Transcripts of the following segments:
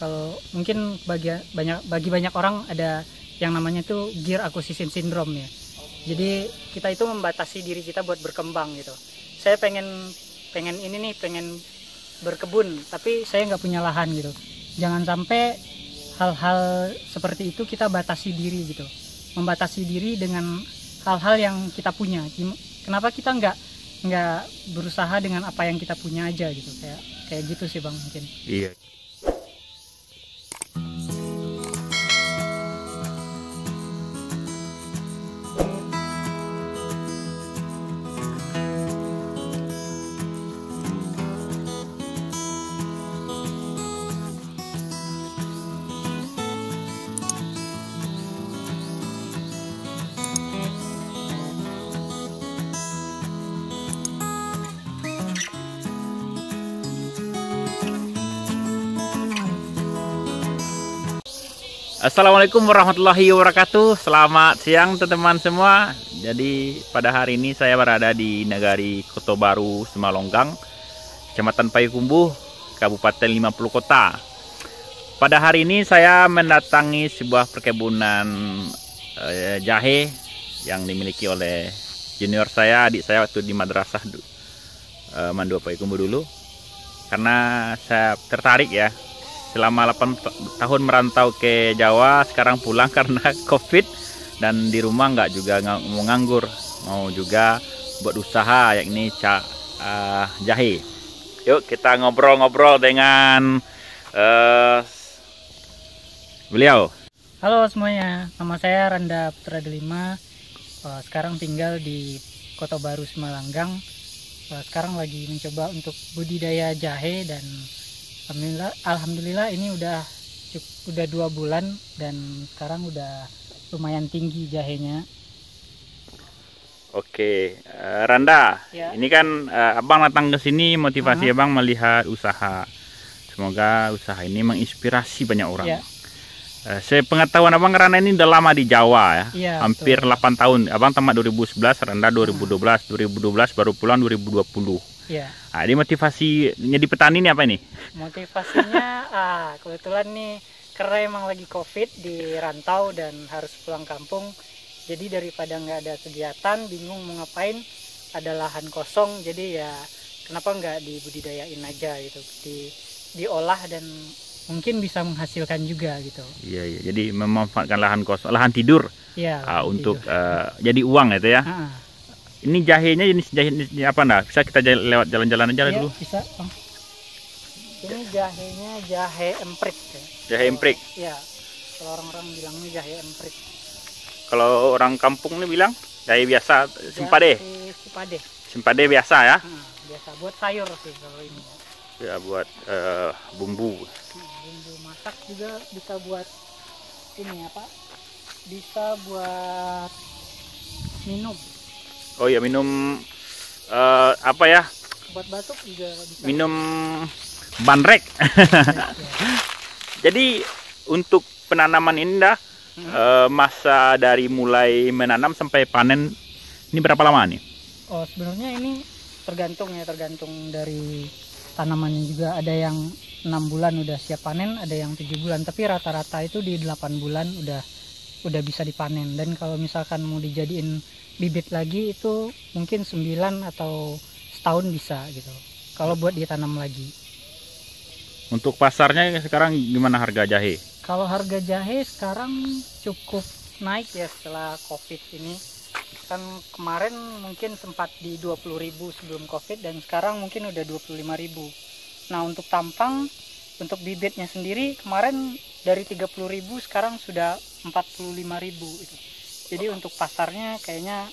kalau mungkin bagi banyak orang ada yang namanya itu gear acquisition syndrome ya. Jadi kita itu membatasi diri kita buat berkembang gitu. Saya pengen ini nih, pengen berkebun, tapi saya nggak punya lahan gitu. Jangan sampai hal-hal seperti itu kita batasi diri gitu. Membatasi diri dengan hal-hal yang kita punya. Kenapa kita nggak berusaha dengan apa yang kita punya aja gitu, kayak gitu sih Bang mungkin. Iya. Assalamualaikum warahmatullahi wabarakatuh. Selamat siang teman-teman semua. Jadi pada hari ini saya berada di Nagari Kotobaru Semalonggang, Kecamatan Payakumbuh, Kabupaten 50 Kota. Pada hari ini saya mendatangi sebuah perkebunan jahe yang dimiliki oleh junior saya, adik saya waktu di madrasah Mandua Payakumbuh dulu. Karena saya tertarik ya. Selama 8 tahun merantau ke Jawa, sekarang pulang karena COVID, dan di rumah nggak juga mau nganggur, mau juga buat usaha yakni jahe. Yuk kita ngobrol-ngobrol dengan beliau. Halo semuanya, nama saya Randa Putra Delima. Sekarang tinggal di Kotobaru Semalonggang. Sekarang lagi mencoba untuk budidaya jahe dan Alhamdulillah ini udah 2 bulan dan sekarang udah lumayan tinggi jahenya. Oke, Randa, ya. Ini kan abang datang ke sini motivasi abang melihat usaha. Semoga usaha ini menginspirasi banyak orang. Ya. Sepengetahuan abang, Randa ini udah lama di Jawa ya, hampir betul. 8 tahun. Abang tamat 2011, Randa 2012, 2012 baru pulang 2020. Ya. Nah, ini motivasi jadi petani ini apa ini? Motivasinya kebetulan nih karena emang lagi COVID di rantau dan harus pulang kampung. Jadi daripada nggak ada kegiatan, bingung mau ngapain, ada lahan kosong, jadi ya kenapa nggak dibudidayain aja gitu, diolah dan mungkin bisa menghasilkan juga gitu. Iya, jadi memanfaatkan lahan kosong, lahan tidur ya, untuk jadi uang itu ya. Ini jahenya jenis jahe apa nah? Bisa kita lewat jalan-jalan aja dulu. Bisa. Ini jahenya jahe emprit. Ya. Jahe emprit. Ya, kalau orang-orang bilangnya jahe emprit. Kalau orang kampung ini bilang jahe biasa, simpade. Simpade biasa ya. Biasa buat sayur sih kalau ini. Ya buat bumbu. Bumbu masak juga bisa buat ini apa? Bisa buat minum. Oh ya, minum apa ya? Buat batuk juga bisa. Minum bandrek. Jadi untuk penanaman ini dah masa dari mulai menanam sampai panen ini berapa lama nih? Oh, sebenarnya ini tergantung dari tanamannya juga. Ada yang 6 bulan udah siap panen, ada yang 7 bulan. Tapi rata-rata itu di 8 bulan udah bisa dipanen. Dan kalau misalkan mau dijadiin bibit lagi itu mungkin 9 atau setahun bisa gitu. Kalau buat ditanam lagi. Untuk pasarnya sekarang gimana harga jahe? Kalau harga jahe sekarang cukup naik ya setelah COVID ini. Kan kemarin mungkin sempat di 20.000 sebelum COVID dan sekarang mungkin udah 25.000. Nah, untuk tampang, untuk bibitnya sendiri kemarin dari 30.000 sekarang sudah 45.000 itu. Jadi untuk pasarnya kayaknya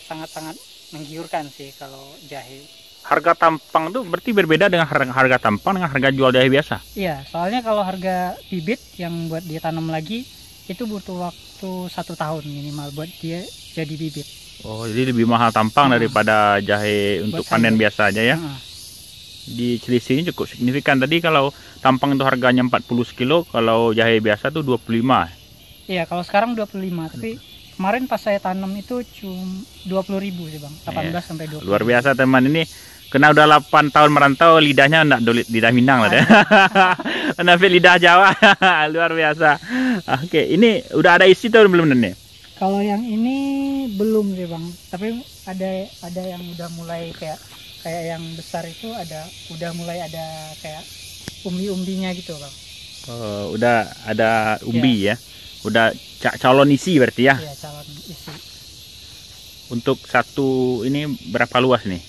sangat-sangat menggiurkan sih kalau jahe. Harga tampang itu berarti berbeda dengan harga tampang dengan harga jual jahe biasa? Iya, soalnya kalau harga bibit yang buat dia tanam lagi itu butuh waktu 1 tahun minimal buat dia jadi bibit. Oh, jadi lebih mahal tampang daripada jahe untuk panen biasa aja ya? Di selisihnya cukup signifikan. Tadi kalau tampang itu harganya 40 kilo, kalau jahe biasa tuh 25. Iya, kalau sekarang 25, tapi kemarin pas saya tanam itu cuma 20.000 sih Bang, 18 sampai 20. Luar biasa teman, ini Kena udah 8 tahun merantau, lidahnya enggak lidah Minang lah deh. Tapi lidah Jawa. Luar biasa. Oke, ini udah ada isi tuh belum nih? Kalau yang ini belum sih Bang, tapi ada yang udah mulai kayak yang besar itu udah mulai ada kayak umbi-umbinya gitu Bang. Oh, udah ada umbi ya. Udah calon isi berarti ya? Iya, calon isi. Untuk satu ini berapa luas nih?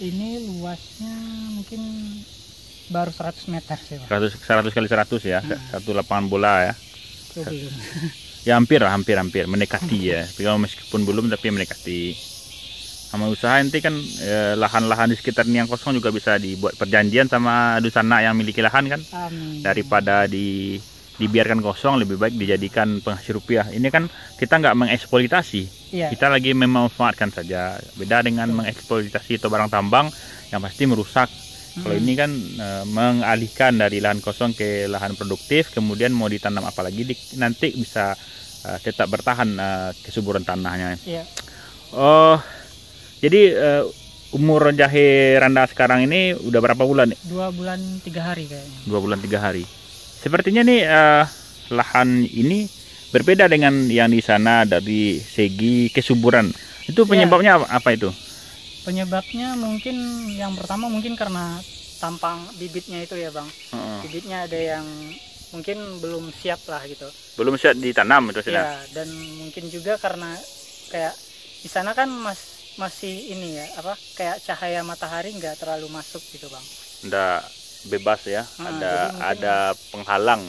Ini luasnya mungkin baru 100 meter sih Bang. 100 kali 100 ya, satu lapangan bola ya. Itu belum. Ya hampir mendekati ya. Tapi kalau meskipun belum tapi mendekati. Sama usaha nanti kan lahan-lahan di sekitar ini yang kosong juga bisa dibuat perjanjian sama Dusana yang miliki lahan kan. Amin. Daripada dibiarkan kosong, lebih baik dijadikan penghasil rupiah. Ini kan kita nggak mengeksploitasi, kita lagi memanfaatkan saja. Beda dengan mengeksploitasi atau barang tambang yang pasti merusak. Kalau ini kan mengalihkan dari lahan kosong ke lahan produktif, kemudian mau ditanam apalagi nanti bisa tetap bertahan kesuburan tanahnya. Oh, jadi umur jahe Randa sekarang ini udah berapa bulan nih? 2 bulan 3 hari kayaknya. 2 bulan 3 hari. Sepertinya nih lahan ini berbeda dengan yang di sana dari segi kesuburan. Itu penyebabnya apa itu? Penyebabnya mungkin yang pertama mungkin karena tampang bibitnya itu ya Bang. Bibitnya ada yang mungkin belum siap lah gitu. Belum siap ditanam itu sudah. Ya, dan mungkin juga karena kayak di sana kan masih ini ya kayak cahaya matahari nggak terlalu masuk gitu Bang. Nggak bebas ya, ada penghalang.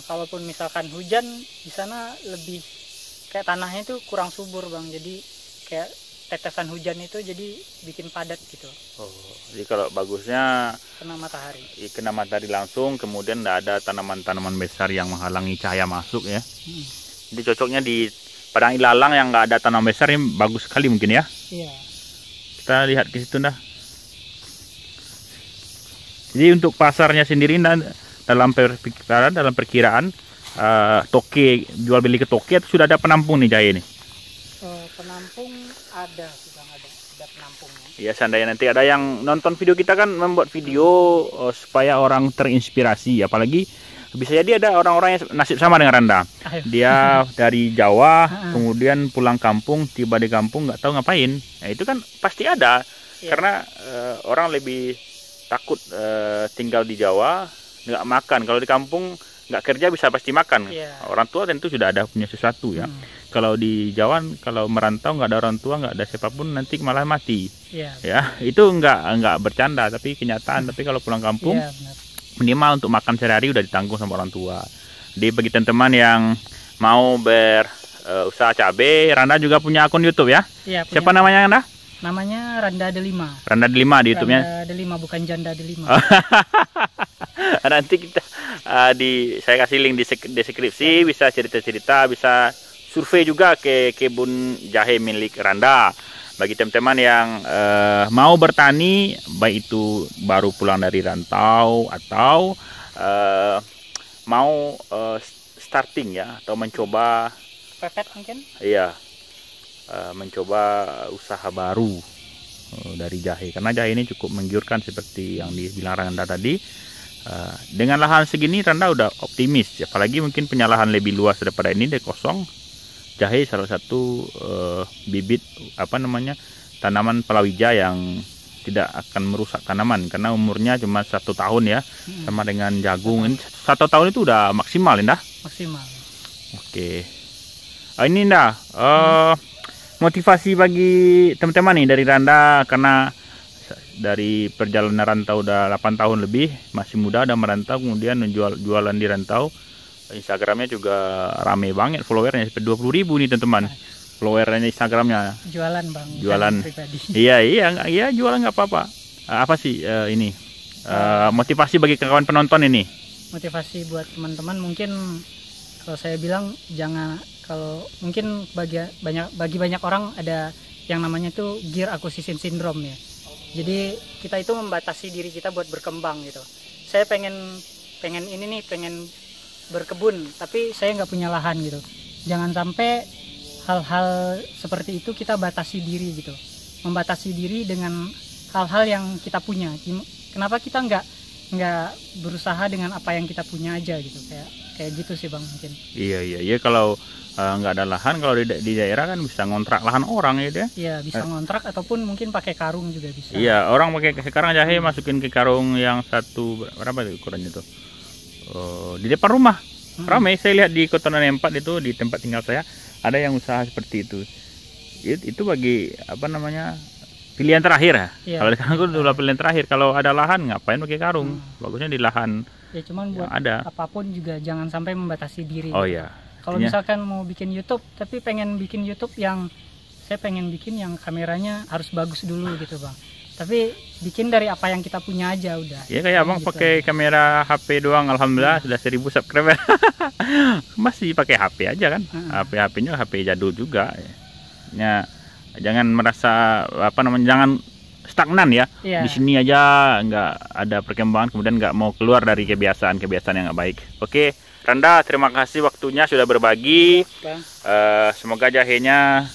Kalaupun misalkan hujan di sana lebih kayak tanahnya itu kurang subur Bang, jadi kayak tetesan hujan itu jadi bikin padat gitu. Oh, jadi kalau bagusnya kena matahari langsung, kemudian tidak ada tanaman-tanaman besar yang menghalangi cahaya masuk ya. Jadi cocoknya di padang ilalang yang nggak ada tanaman besar ini bagus sekali mungkin ya. Iya. Kita lihat ke situ dah. Jadi untuk pasarnya sendiri dalam perkiraan toke, jual beli ke toke itu sudah ada penampung nih jahe ini. Penampung ada penampungnya. Ya seandainya nanti ada yang nonton video kita kan membuat video supaya orang terinspirasi, apalagi bisa jadi ada orang-orang yang nasib sama dengan Randa. Dia dari Jawa kemudian pulang kampung, tiba di kampung nggak tahu ngapain. Nah itu kan pasti ada karena orang lebih takut tinggal di Jawa nggak makan, kalau di kampung nggak kerja bisa pasti makan. Orang tua tentu sudah ada punya sesuatu ya. Kalau di Jawa kalau merantau nggak ada orang tua, nggak ada siapapun, nanti malah mati. Ya itu nggak bercanda tapi kenyataan. Tapi kalau pulang kampung minimal untuk makan sehari-hari udah ditanggung sama orang tua. Jadi bagi teman-teman yang mau berusaha cabai, Randa juga punya akun YouTube ya. Siapa namanya Randa? Namanya Randa Delima. Randa Delima di YouTube-nya. Randa Delima, bukan Janda Delima. Nanti kita saya kasih link di deskripsi, bisa cerita-cerita, bisa survei juga ke kebun jahe milik Randa. Bagi teman-teman yang mau bertani, baik itu baru pulang dari rantau atau mau starting ya, atau mencoba pepet mungkin? Iya. Mencoba usaha baru dari jahe, karena jahe ini cukup menggiurkan seperti yang dibilang Randa tadi. Dengan lahan segini Randa udah optimis, apalagi mungkin punya lahan lebih luas daripada ini, dia kosong. Jahe salah satu bibit tanaman palawija yang tidak akan merusak tanaman karena umurnya cuma 1 tahun ya. Sama dengan jagung, ini 1 tahun itu udah maksimal Indah. Maksimal. Oke. Ini Indah. Motivasi bagi teman-teman nih dari Randa, karena dari perjalanan rantau udah 8 tahun lebih, masih muda, udah merantau, kemudian jualan di rantau. Instagramnya juga rame banget followernya, seperti 20.000 nih teman-teman. Followernya Instagramnya. Jualan Bang. Jualan. Iya jualan nggak apa-apa. Apa sih ini motivasi bagi kawan penonton ini? Motivasi buat teman-teman mungkin kalau saya bilang jangan. Kalau mungkin bagi banyak orang ada yang namanya itu gear acquisition syndrome ya. Jadi kita itu membatasi diri kita buat berkembang gitu. Saya pengen berkebun, tapi saya nggak punya lahan gitu. Jangan sampai hal-hal seperti itu kita batasi diri gitu. Membatasi diri dengan hal-hal yang kita punya. Kenapa kita nggak berusaha dengan apa yang kita punya aja gitu, kayak gitu sih Bang mungkin. Iya kalau nggak ada lahan, kalau di daerah kan bisa ngontrak lahan orang ya dia. Iya, bisa ngontrak ataupun mungkin pakai karung juga bisa. Iya, orang pakai sekarang jahe masukin ke karung yang satu, berapa itu ukurannya tuh? Di depan rumah. Ramai saya lihat di Kota Nanempat itu, di tempat tinggal saya ada yang usaha seperti itu. Itu bagi apa namanya? Pilihan terakhir ya. Iya. Kalau sekarang itu udah pilihan terakhir. Kalau ada lahan ngapain pakai karung? Bagusnya di lahan. Ya cuman buat ada. Apapun juga jangan sampai membatasi diri. Oh iya. Kalau misalkan mau bikin YouTube, tapi pengen bikin YouTube saya pengen bikin yang kameranya harus bagus dulu gitu Bang. Tapi bikin dari apa yang kita punya aja udah. Ya kayak Abang gitu. Pakai kamera HP doang, alhamdulillah sudah 1000 subscriber. Masih pakai HP aja kan? HP-nya HP jadul juga. Ya, jangan merasa jangan stagnan ya. Di sini aja nggak ada perkembangan, kemudian nggak mau keluar dari kebiasaan yang nggak baik. Oke, Randa, terima kasih waktunya sudah berbagi. Semoga jahenya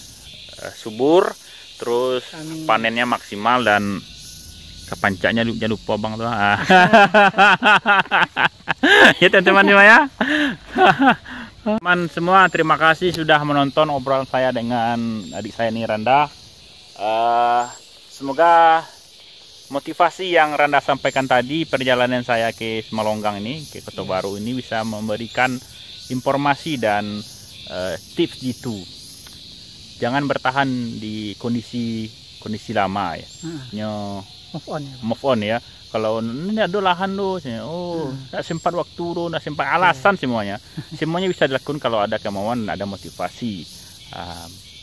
subur, terus panennya maksimal dan kepancaknya jangan lupa Bang tuh. Ya teman-teman ya. Teman semua, terima kasih sudah menonton obrolan saya dengan adik saya nih Randa. Semoga motivasi yang Randa sampaikan tadi, perjalanan saya ke Semalonggang ini, ke Kota Baru ini bisa memberikan informasi dan tips gitu. Jangan bertahan di kondisi lama ya. Move on ya. Kalau ini ada lahan tuh, nggak sempat waktu tuh, nggak sempat alasan semuanya. Semuanya bisa dilakukan kalau ada kemauan, ada motivasi.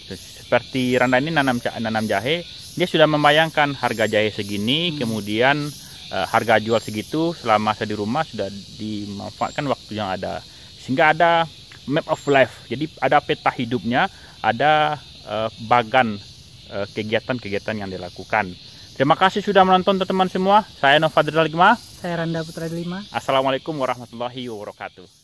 Seperti Randa ini nanam jahe, dia sudah membayangkan harga jahe segini, kemudian harga jual segitu, selama saya di rumah sudah dimanfaatkan waktu yang ada, sehingga ada map of life. Jadi ada peta hidupnya, ada bagan kegiatan-kegiatan yang dilakukan. Terima kasih sudah menonton teman-teman semua. Saya Nova Delima. Saya Randa Putra Delima. Assalamualaikum warahmatullahi wabarakatuh.